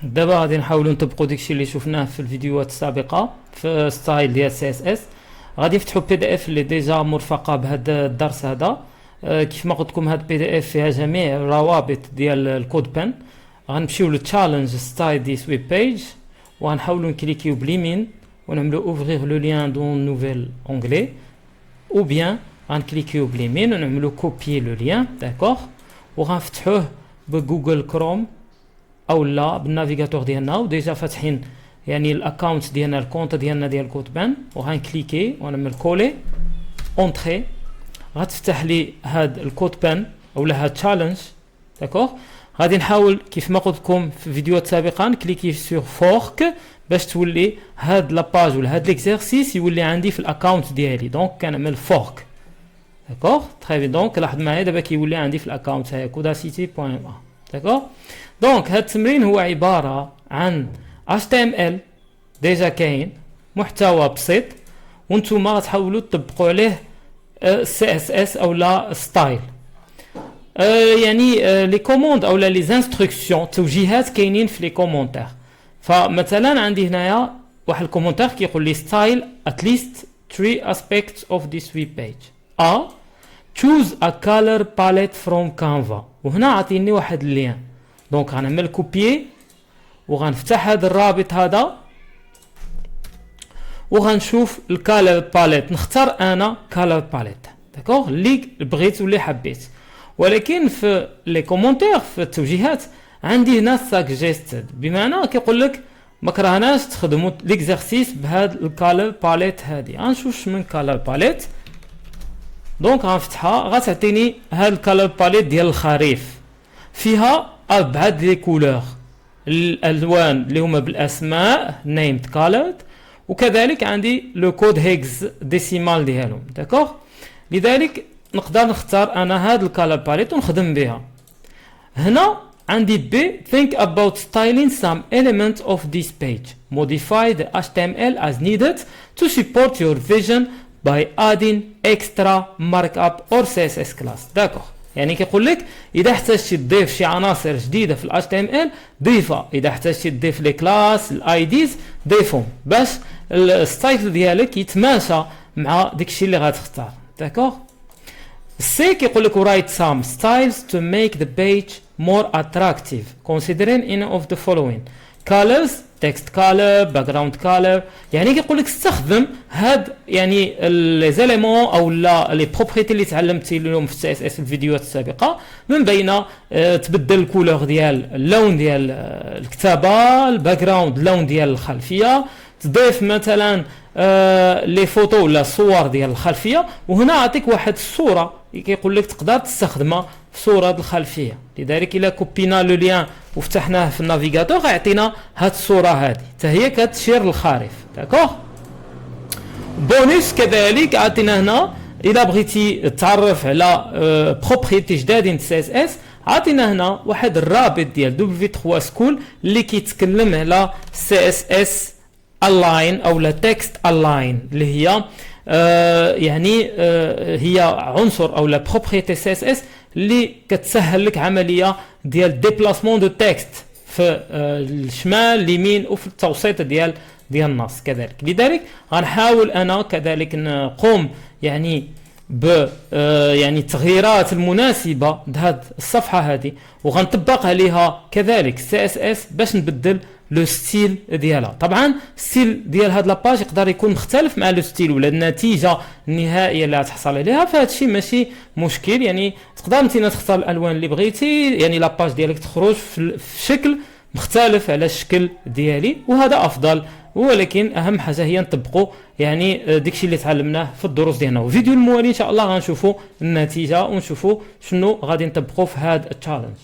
دابا غادي نحاولوا نطبقوا داكشي اللي شفناه في الفيديوهات السابقه في ستايل ديال سي اس اس. غادي نفتحوا بي دي اف اللي ديجا مرفقه بهذا الدرس هذا. كيف ما قلت لكم هاد بي دي اف فيها جميع الروابط ديال الكود بان. غنمشيو للتشالنج ستايل ديس ويب بيج وغنحاولوا نكليكيو باليمين ونعملوا اوفرير لو لين دون نوفيل اونغلي، او بيان غنكليكيو باليمين ونعملوا كوبيي لو لين داكوغ وغنفتحوه بجوجل كروم او لا بالنافيغاتور ديالنا وديجا فاتحين يعني الاكونت ديالنا الكونت ديالنا ديال كود بان، وغنكليكي ونعمل كولي اونتري. غتفتح لي هاد الكود بان اولا هاد تشالنج داكوغ. غادي نحاول كيف ما قلت لكم في فيديوهات سابقه نكليكي سور فورك باش تولي هاد لاباج ولا هاد ليكزارسيس يولي عندي في الاكونت ديالي. دونك كنعمل فورك داكوغ تري بيان. دونك لاحظ معايا دابا كيولي عندي في الاكونت هايا كوداسيتي.a داكوغ. دونك هاد التمرين هو عباره عن HTML ديجا كاين محتوى بسيط وانتوما غتحاولوا تطبقوا عليه CSS او لا ستايل. يعني لي كوموند او لي زانستركسيون توجيهات كاينين في لي كومونتير. فمثلا عندي هنايا واحد الكومونتير كيقول لي ستايل at least 3 aspects of this web page. choose a color palette from Canva. وهنا عطيني واحد اللين. دونك غنعمل كوبيي وغنفتح هذا الرابط هذا وغنشوف الكالر باليت. نختار انا كالر باليت داكوغ اللي بغيت واللي حبيت. ولكن في لي كومونتير في التوجيهات عندي هنا ساجستد، بمعنى كيقول لك ما كرهناش تخدموا ليكزارسيس بهذا الكالر باليت هذه. غنشوف من كالر باليت. دونك غنفتحها غتعطيني هذا الكالر باليت ديال الخريف، فيها 4 لي كولور الالوان اللي هما بالاسماء نيمد كالرد، وكذلك عندي لو كود هيكس ديسيمال ديالهم داكوغ. لذلك نقدر نختار انا هاد الكالر باليت ونخدم بها. هنا عندي بي think about styling some element of this page. modify the HTML as needed to support your vision by adding extra markup or CSS class. داكوغ يعني كيقول لك اذا احتجتي تضيف شي عناصر جديده في ال HTML ضيفها، اذا احتجتي تضيف لي كلاس الاي ديز ضيفهم باش الستايل ديالك يتماشى مع داكشي اللي غتختار داكوغ. السي كيقول لك write some styles to make the page more attractive considering any of the following colors text color background color. يعني كيقول لك استخدم هاد يعني لي زيليمون او لا لي بروبريتي اللي تعلمتي لهم في السي اس اس في الفيديوهات السابقه، من بين تبدل الكولور ديال اللون ديال الكتابه، الباك جراوند اللون ديال الخلفيه، تضيف مثلا لي فوتو ولا الصور ديال الخلفيه. وهنا عطيك واحد الصوره كيقول لك تقدر تستخدمها في صوره الخلفيه. لذلك الا كوبينا لو لين وفتحناه في النافيغاتور غيعطينا هاد الصوره هذه حتى هي كتشير للخريف داكوغ. بونوس كذلك عطينا هنا الا بغيتي تعرف على بروبريتي جدادين سي اس اس، عطينا هنا واحد الرابط ديال W3 سكول اللي كيتكلم على سي اس اس الاين او لا تكست الاين، اللي هي يعني هي عنصر او لا بروبريتي سي اس اس اللي كتسهل لك عمليه ديال ديبلاسمون دو تكست في الشمال اليمين وفي التوسيط ديال النص كذلك. لذلك غنحاول انا كذلك نقوم يعني ب يعني التغييرات المناسبه لهاد الصفحه هذه، وغنطبق عليها كذلك سي اس اس باش نبدل لو ستيل ديالها. طبعا ستيل ديال هاد لاباج يقدر يكون مختلف مع لو ستيل ولا النتيجه النهائيه اللي غتحصل عليها، فهاد الشيء ماشي مشكل. يعني تقدر انت تختار الالوان اللي بغيتي، يعني لاباج ديالك تخرج في شكل مختلف على الشكل ديالي، وهذا افضل. ولكن اهم حاجه هي نطبقوا يعني داكشي اللي تعلمناه في الدروس ديالنا. وفيديو الموالي ان شاء الله غنشوفوا النتيجه ونشوفوا شنو غادي نطبقوا في هذا التشالنج.